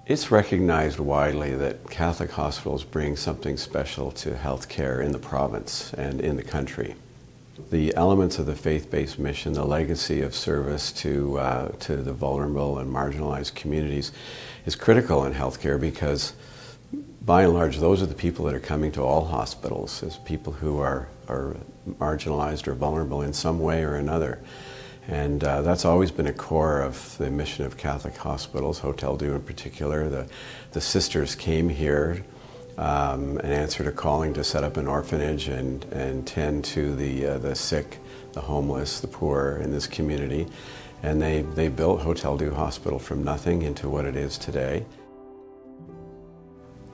It's recognized widely that Catholic hospitals bring something special to healthcare in the province and in the country. The elements of the faith-based mission, the legacy of service to the vulnerable and marginalized communities is critical in healthcare because, by and large, those are the people that are coming to all hospitals as people who are marginalized or vulnerable in some way or another. And that's always been a core of the mission of Catholic hospitals, Hotel Dieu in particular. The sisters came here and answered a calling to set up an orphanage and tend to the sick, the homeless, the poor in this community. And they built Hotel Dieu Hospital from nothing into what it is today.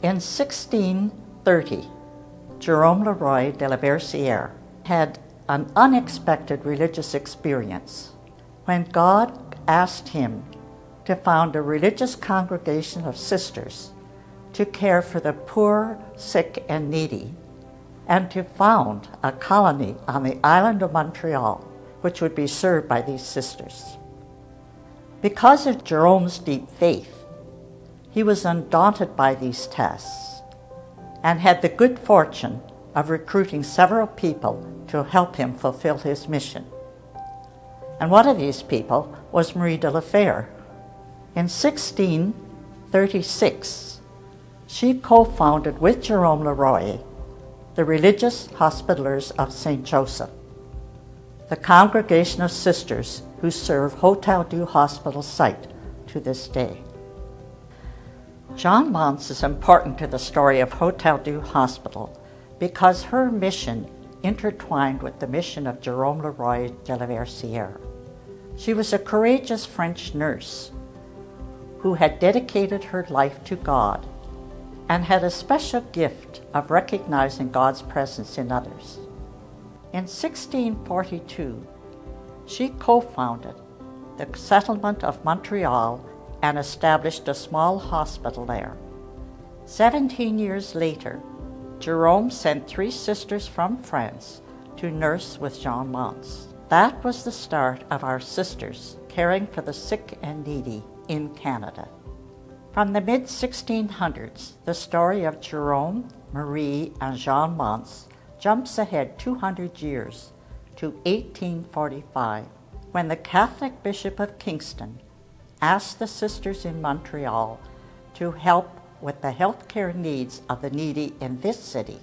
In 1630, Jerome Leroy de la Versière had an unexpected religious experience when God asked him to found a religious congregation of sisters to care for the poor, sick, and needy, and to found a colony on the island of Montreal, which would be served by these sisters. Because of Jerome's deep faith, he was undaunted by these tasks and had the good fortune of recruiting several people to help him fulfill his mission. And one of these people was Marie de la Fère. In 1636, she co-founded with Jerome Leroy the Religious Hospitallers of St. Joseph, the congregation of sisters who serve Hotel Dieu Hospital site to this day. Jean Mance is important to the story of Hotel Dieu Hospital because her mission intertwined with the mission of Jerome Leroy de la Versière. She was a courageous French nurse who had dedicated her life to God and had a special gift of recognizing God's presence in others. In 1642, she co-founded the settlement of Montreal and established a small hospital there. 17 years later, Jerome sent 3 sisters from France to nurse with Jean Mance. That was the start of our sisters caring for the sick and needy in Canada. From the mid-1600s, the story of Jerome, Marie, and Jean Mance jumps ahead 200 years to 1845, when the Catholic Bishop of Kingston asked the sisters in Montreal to help with the healthcare needs of the needy in this city.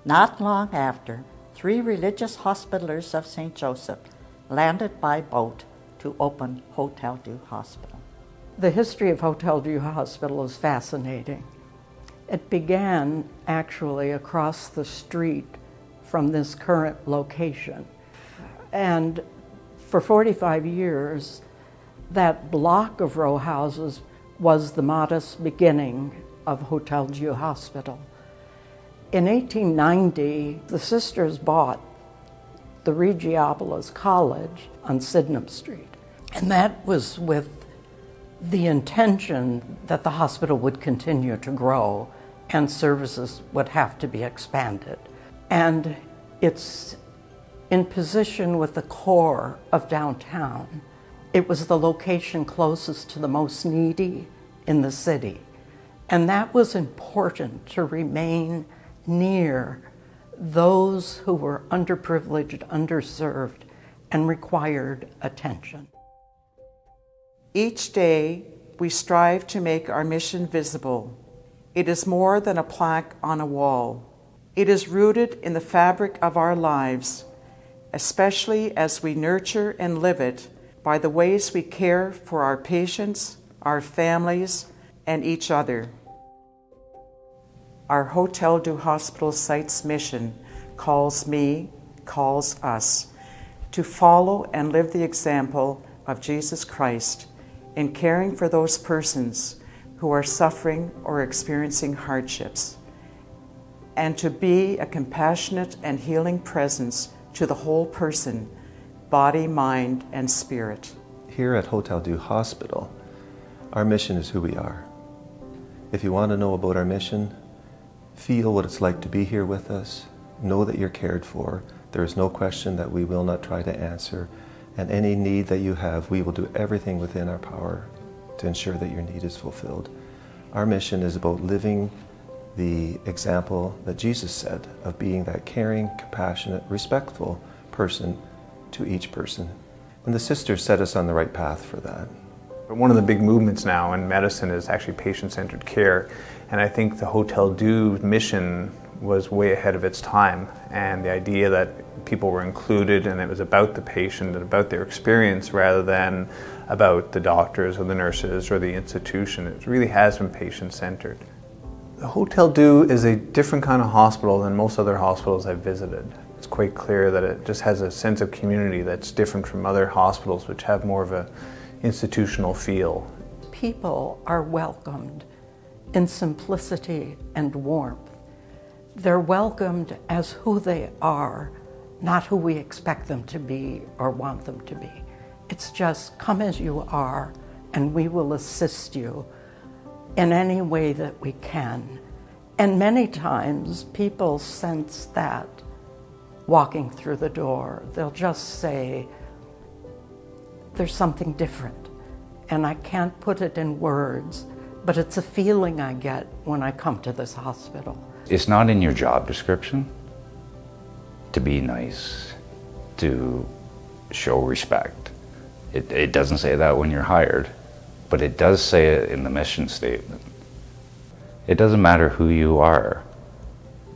Not long after, 3 religious hospitallers of St. Joseph landed by boat to open Hotel Dieu Hospital. The history of Hotel Dieu Hospital is fascinating. It began actually across the street from this current location. And for 45 years, that block of row houses was the modest beginning of Hotel Dieu Hospital. In 1890, the sisters bought the Regiopolis College on Sydenham Street. And that was with the intention that the hospital would continue to grow and services would have to be expanded. And it's in position with the core of downtown. It was the location closest to the most needy in the city. And that was important to remain near those who were underprivileged, underserved, and required attention. Each day, we strive to make our mission visible. It is more than a plaque on a wall. It is rooted in the fabric of our lives, especially as we nurture and live it by the ways we care for our patients, our families, and each other. Our Hotel Dieu Hospital site's mission calls us to follow and live the example of Jesus Christ in caring for those persons who are suffering or experiencing hardships, and to be a compassionate and healing presence to the whole person, body, mind, and spirit. Here at Hotel Dieu Hospital, our mission is who we are. If you want to know about our mission, feel what it's like to be here with us, know that you're cared for. There is no question that we will not try to answer, and any need that you have, we will do everything within our power to ensure that your need is fulfilled. Our mission is about living the example that Jesus said of being that caring, compassionate, respectful person to each person. And the sisters set us on the right path for that. One of the big movements now in medicine is actually patient-centered care, and I think the Hotel Dieu mission was way ahead of its time, and the idea that people were included and it was about the patient and about their experience rather than about the doctors or the nurses or the institution. It really has been patient-centered. The Hotel Dieu is a different kind of hospital than most other hospitals I've visited. It's quite clear that it just has a sense of community that's different from other hospitals which have more of an institutional feel. People are welcomed in simplicity and warmth. They're welcomed as who they are, not who we expect them to be or want them to be. It's just come as you are and we will assist you in any way that we can. And many times people sense that walking through the door. They'll just say, there's something different. And I can't put it in words, but it's a feeling I get when I come to this hospital. It's not in your job description to be nice, to show respect. It doesn't say that when you're hired, but it does say it in the mission statement. It doesn't matter who you are.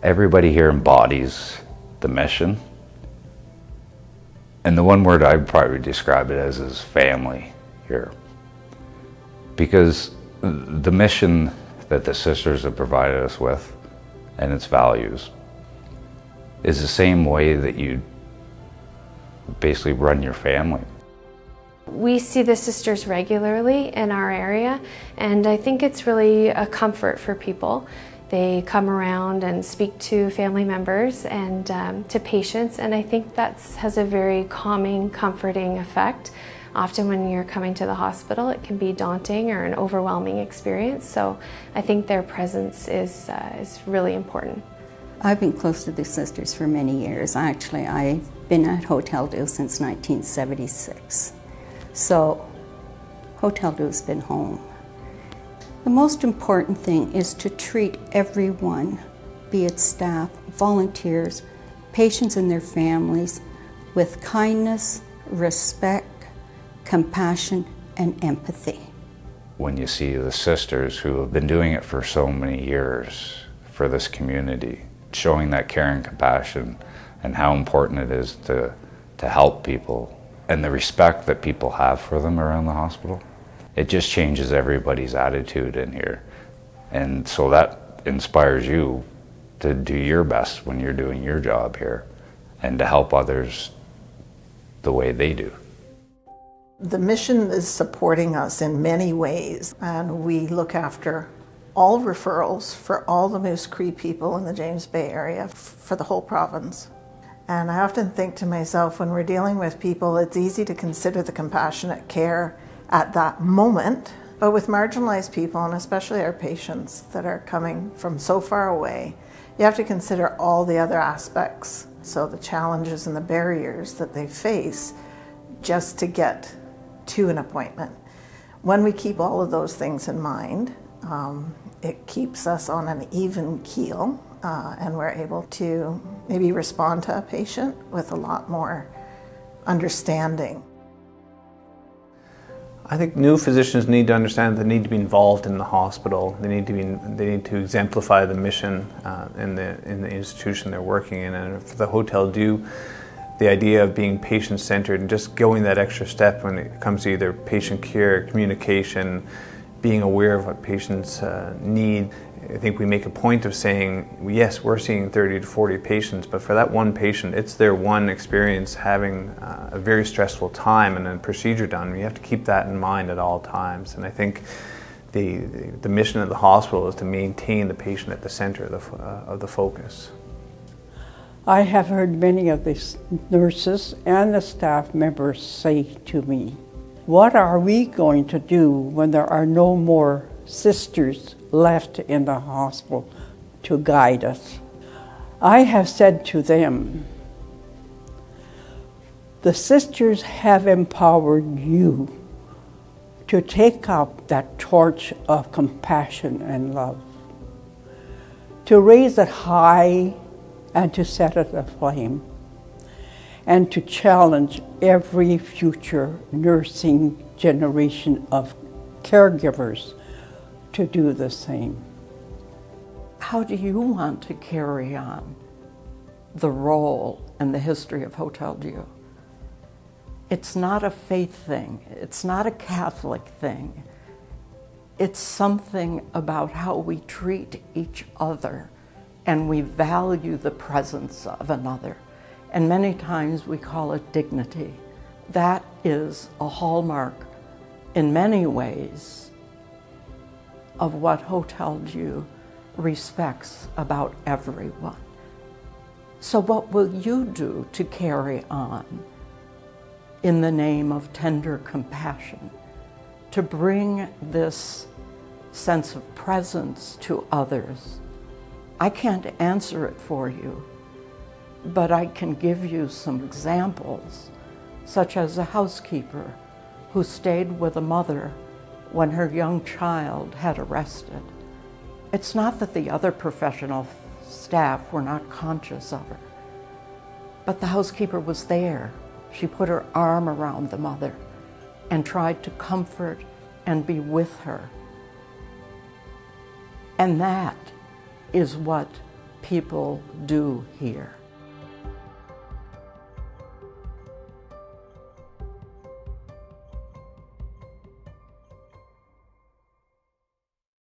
Everybody here embodies the mission. And the one word I'd probably describe it as is family here. Because the mission that the sisters have provided us with and its values is the same way that you basically run your family. We see the sisters regularly in our area, and I think it's really a comfort for people. They come around and speak to family members and to patients, and I think that has a very calming, comforting effect. Often when you're coming to the hospital, it can be daunting or an overwhelming experience, so I think their presence is really important. I've been close to the sisters for many years. Actually, I've been at Hotel Dieu since 1976. So, Hotel Dieu's been home. The most important thing is to treat everyone, be it staff, volunteers, patients and their families, with kindness, respect, compassion, and empathy. When you see the sisters who have been doing it for so many years for this community, showing that care and compassion and how important it is to help people, and the respect that people have for them around the hospital, it just changes everybody's attitude in here. And so that inspires you to do your best when you're doing your job here and to help others the way they do. The mission is supporting us in many ways, and we look after all referrals for all the Moose Cree people in the James Bay area for the whole province. And I often think to myself, when we're dealing with people, it's easy to consider the compassionate care at that moment, but with marginalized people, and especially our patients that are coming from so far away, you have to consider all the other aspects. So the challenges and the barriers that they face just to get to an appointment. When we keep all of those things in mind, it keeps us on an even keel, and we're able to maybe respond to a patient with a lot more understanding. I think new physicians need to understand that they need to be involved in the hospital. They need to exemplify the mission in the institution they're working in. And for the Hotel Dieu, the idea of being patient-centered and just going that extra step when it comes to either patient care, communication, being aware of what patients need. I think we make a point of saying, yes, we're seeing 30 to 40 patients, but for that one patient, it's their one experience having a very stressful time and a procedure done. You have to keep that in mind at all times. And I think the mission of the hospital is to maintain the patient at the center of the focus. I have heard many of the nurses and the staff members say to me, what are we going to do when there are no more sisters left in the hospital to guide us? I have said to them, the sisters have empowered you to take up that torch of compassion and love, to raise it high and to set it aflame, and to challenge every future nursing generation of caregivers to do the same. How do you want to carry on the role and the history of Hotel Dieu? It's not a faith thing. It's not a Catholic thing. It's something about how we treat each other and we value the presence of another. And many times we call it dignity. That is a hallmark in many ways of what Hotel Dieu respects about everyone. So what will you do to carry on in the name of tender compassion, to bring this sense of presence to others? I can't answer it for you, but I can give you some examples, such as a housekeeper who stayed with a mother when her young child had arrested. It's not that the other professional staff were not conscious of her, but the housekeeper was there. She put her arm around the mother and tried to comfort and be with her. And that is what people do here.